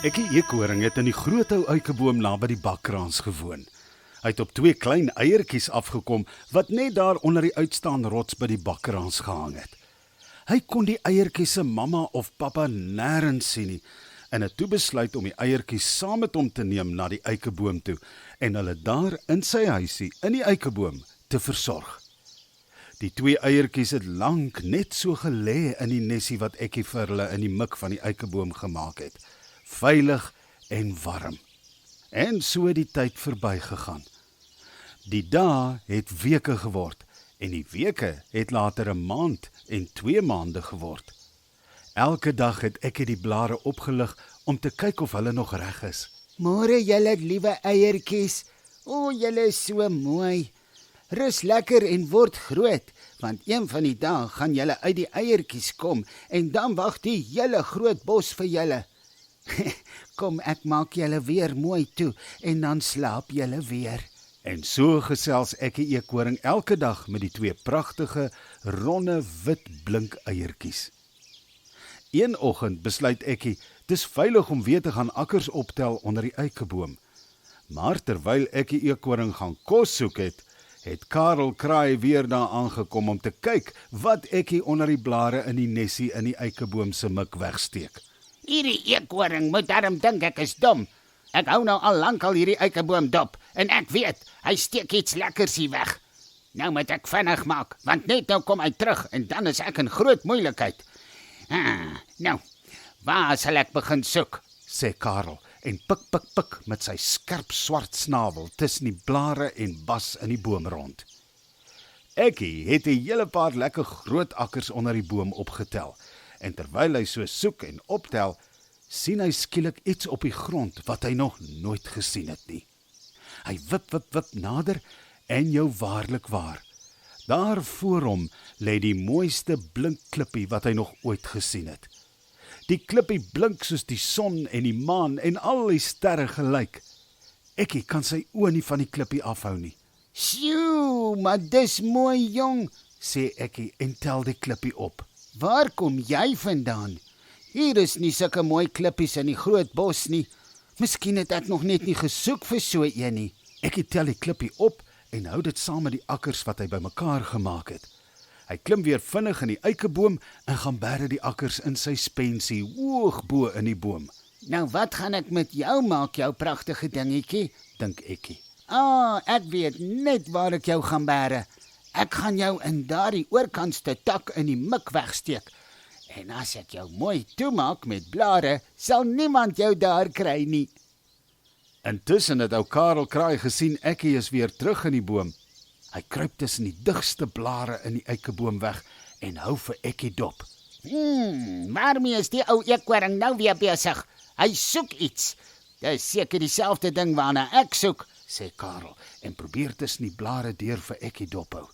Ekkie eekhoring het in die groot ou eikeboom naby die bakkraans gewoon. Hy het op 2 klein eiertjies afgekom wat net daar onder die uitstaande rots by die bakkraans gehang het. Hy kon die eiertjies se mamma of pappa nêrens sien nie en het toe besluit om die eiertjies saam met hom te neem na die eikeboom toe en hulle daar in sy huisie in die eikeboom te versorg. Die 2 eiertjies het lank net so gelê in die nesie wat Ekkie vir hulle in die mik van die eikeboom gemaak het. Veilig en warm. En so het die tyd verbygegaan. Die dae het weke geword en die weke het later 'n maand en 2 maande geword. Elke dag het Ekkie die blare opgelig om te kyk of hulle nog reg is. Môre julle liewe eiertjies. O, julle is so mooi. Rus lekker en word groot, want een van die dae gaan julle uit die eiertjies kom en dan wag die hele groot bos vir julle. Kom, ek maak julle weer mooi toe en dan slaap julle weer. En so gesels Ekkie eekhoring elke dag met die 2 pragtige, ronde, wit blink eiertjies. Een oggend besluit Ekkie, dis veilig om weer te gaan akkers optel onder die eikeboom. Maar terwyl Ekkie eekhoring gaan kos soek het Karel Kraai weer daar aangekom om te kyk wat Ekkie onder die blare in die nesie in die eikeboom se mik wegsteek. Hierdie eekhoring moet daarom dink ek is dom. Ek hou nou al lank al hierdie eikeboom dop en ek weet, hy steek iets lekkers hier weg. Nou moet ek vinnig maak, want net nou kom hy terug en dan is ek in groot moeilikheid. Nou, waar sal ek begin soek? Sê Karel en pik met sy skerp swart snavel tussen die blare en bas in die boom rond. Ekkie het 'n hele paar lekker groot akkers onder die boom opgetel. En terwyl hy so soek en optel, sien hy skielik iets op die grond wat hy nog nooit gesien het nie. Hy wip nader en jou waarlik waar. Daar voor hom lê die mooiste blink klippie wat hy nog ooit gesien het. Die klippie blink soos die son en die maan en al die sterre gelyk. Ekkie kan sy oë nie van die klippie afhou nie. Sjoe, maar dis mooi jong, sê Ekkie en tel die klippie op. Waar kom jy vandaan? Hier is nie sulke mooi klippies in die groot bos nie. Miskien het ek nog net nie gesoek vir so een nie. Ekkie tel die klippie op en hou dit saam met die akkers wat hy bymekaar gemaak het. Hy klim weer vinnig in die eikeboom en gaan bære die akkers in sy spensie hoog bo in die boom. Nou wat gaan ek met jou maak, jou pragtige dingetjie? Dink Ekkie. Ek weet net waar ek jou gaan bære. Ek gaan jou in daardie oorkantste tak in die mik wegsteek. En as ek jou mooi toemaak met blare, sal niemand jou daar kry nie. Intussen het ou Karel Kraai gesien Ekkie is weer terug in die boom. Hy kruip tussen die digste blare in die eikeboom weg en hou vir Ekkie dop. Waarmee is die ou eekhoring nou weer besig? Hy soek iets. Dis seker dieselfde ding waarna ek soek, sê Karel en probeer tussen die blare deur vir Ekkie dophou.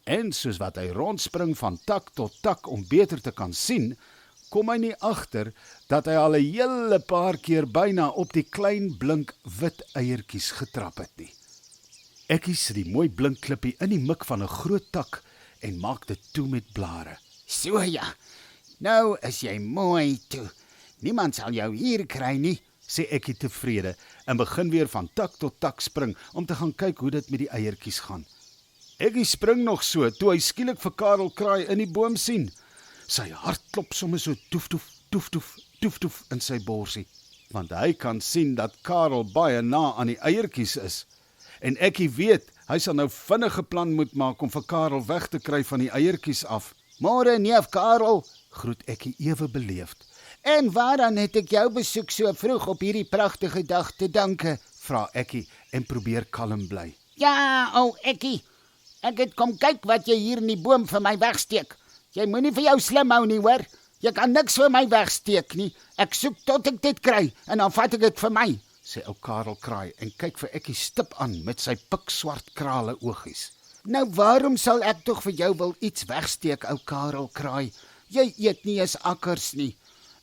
En soos wat hy rondspring van tak tot tak om beter te kan sien, kom hy nie agter dat hy al 'n hele paar keer byna op die klein blink wit eiertjies getrap het nie. Ekkie sit die mooi blink klippie in die mik van 'n groot tak en maak dit toe met blare. So ja, nou is jy mooi toe. Niemand sal jou hier kry nie, sê Ekkie tevrede en begin weer van tak tot tak spring om te gaan kyk hoe dit met die eiertjies gaan. Ekkie spring nog so toe hy skielik vir Karel Kraai in die boom sien. Sy hart klop sommer so toef toef in sy borsie, want hy kan sien dat Karel baie na aan die eiertjies is. En Ekkie weet, hy sal nou vinnige plan moet maak om vir Karel weg te kry van die eiertjies af. Môre neef Karel, groet Ekkie ewe beleefd. En waaraan het ek jou besoek so vroeg op hierdie pragtige dag te danke? Vra Ekkie en probeer kalm bly. Ja, Ekkie, ek het kom kyk wat jy hier in die boom vir my wegsteek. Jy moenie vir jou slim hou nie, hoor. Jy kan niks vir my wegsteek nie. Ek soek tot ek dit kry en dan vat ek dit vir my, sê ou Karel Kraai en kyk vir Ekkie stip aan met sy pikswart krale oogies. Nou waarom sal ek tog vir jou wil iets wegsteek, ou Karel Kraai? Jy eet nie eens akkers nie.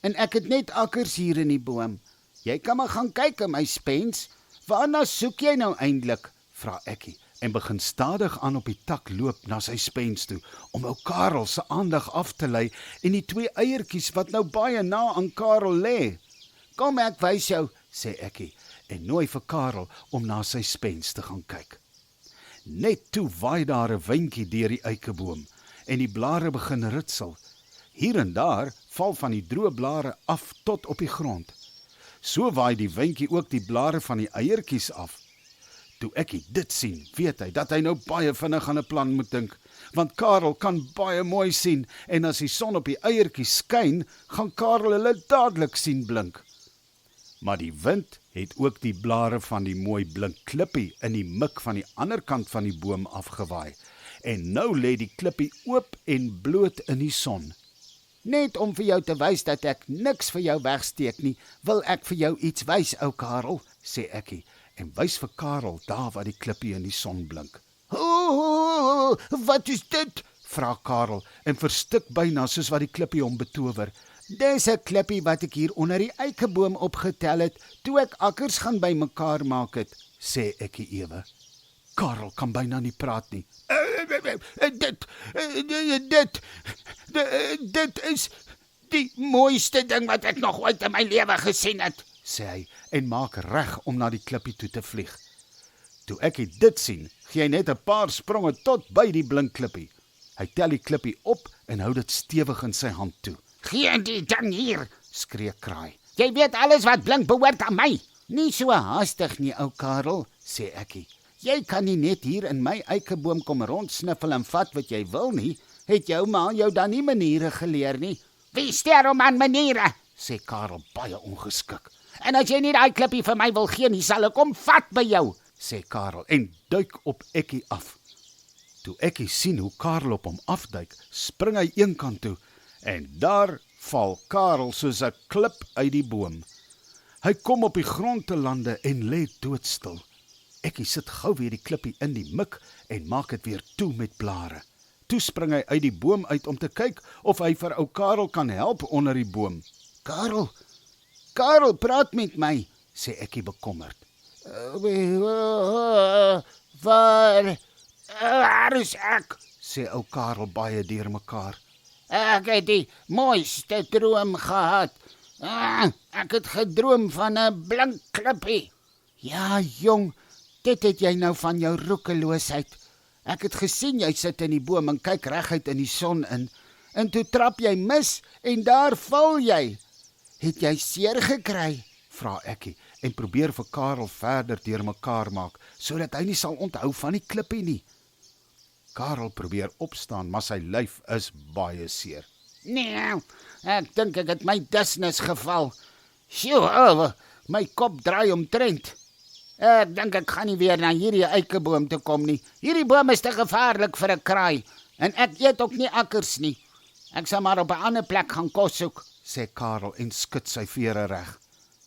En ek het net akkers hier in die boom. Jy kan maar gaan kyk in my spens. Waarna soek jy nou eintlik? Vra Ekkie en begin stadig aan op die tak loop na sy spens toe om ou Karel se aandag af te lei en die 2 eiertjies wat nou baie na aan Karel lê. Kom ek wys jou, sê Ekkie en nooi vir Karel om na sy spens te gaan kyk. Net toe waai daar 'n windjie deur die eikeboom en die blare begin ritsel. Hier en daar val van die droë blare af tot op die grond. So waai die windjie ook die blare van die eiertjies af. Toe Ekkie dit sien, weet hy dat hy nou baie vinnig aan 'n plan moet dink, want Karel kan baie mooi sien en as die son op die eiertjies skyn, gaan Karel hulle dadelik sien blink. Maar die wind het ook die blare van die mooi blink klippie in die mik van die ander kant van die boom afgewaai. En nou lê die klippie oop en bloot in die son. Net om vir jou te wys dat ek niks vir jou wegsteek nie, wil ek vir jou iets wys, ou Karel, sê Ekkie en wys vir Karel daar waar die klippie in die son blink. O, wat is dit? Vra Karel en verstik byna soos wat die klippie hom betower. Dis 'n klippie wat ek hier onder die eikeboom opgetel het, toe ek akkers gaan bymekaar maak het, sê Ekkie ewe. Karel kan byna nie praat nie. Dit is die mooiste ding wat ek nog ooit in my lewe gesien het, sê hy en maak reg om na die klippie toe te vlieg. Toe Ekkie dit sien, gee hy net 'n paar spronge tot by die blink klippie. Hy tel die klippie op en hou dit stewig in sy hand toe. Gee die ding hier, skree Kraai. Jy weet alles wat blink behoort aan my. Nie so haastig nie, ou Karel, sê Ekkie. Jy kan nie net hier in my eikeboom kom rondsniffel en vat wat jy wil nie. Het jou ma jou dan nie maniere geleer nie? Wie steur om aan maniere, sê Karel baie ongeskik. En as jy nie daai klippie vir my wil gee nie, sal ek hom vat by jou, sê Karel en duik op Ekkie af. Toe Ekkie sien hoe Karel op hom afduik, spring hy een kant toe en daar val Karel soos 'n klip uit die boom. Hy kom op die grond te lande en lê doodstil. Ekkie sit gou weer die klippie in die mik en maak dit weer toe met blare. Toe spring hy uit die boom uit om te kyk of hy vir ou Karel kan help onder die boom. Karel, praat met my, sê Ekkie bekommerd. Waar is ek? Sê ou Karel baie deurmekaar. Ek het die mooiste droom gehad. Ek het gedroom van 'n blink klippie. Ja, jong, dit het jy nou van jou roekeloosheid. Ek het gesien jy sit in die boom en kyk reguit in die son in. En toe trap jy mis en daar val jy. Het jy seer gekry? Vra Ekkie en probeer vir Karel verder deurmekaar maak, sodat hy nie sal onthou van die klippie nie. Karel probeer opstaan, maar sy lyf is baie seer. Nee, ek dink ek het my dusnis geval. Sjoe, my kop draai omtrent. Ek dink ek gaan nie weer na hierdie eikeboom toe kom nie. Hierdie boom is te gevaarlik vir 'n kraai. En ek eet ook nie akkers nie. Ek sal maar op 'n ander plek gaan kos soek, sê Karel en skud sy vere reg.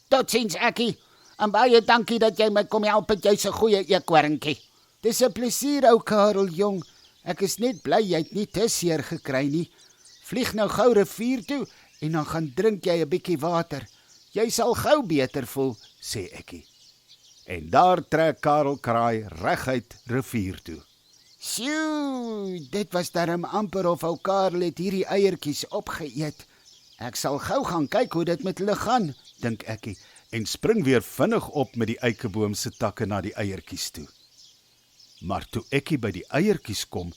Totsiens, Ekkie. En baie dankie dat jy my kom help met jy's 'n goeie eekhoorntjie. Dis 'n plesier, ou Karel jong. Ek is net bly jy het nie te seer gekry nie. Vlieg nou gou rivier toe en dan gaan drink jy 'n bietjie water. Jy sal gou beter voel, sê Ekkie. En daar trek Karel Kraai reguit rivier toe. Sjoe, dit was darm amper of ou Karel het hierdie eiertjies opgeëet. Ek sal gou gaan kyk hoe dit met hulle gaan, dink Ekkie, en spring weer vinnig op met die eikeboom se takke na die eiertjies toe. Maar toe Ekkie by die eiertjies kom,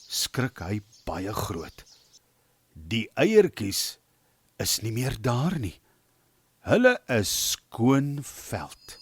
skrik hy baie groot. Die eiertjies is nie meer daar nie. Hulle is skoon veld.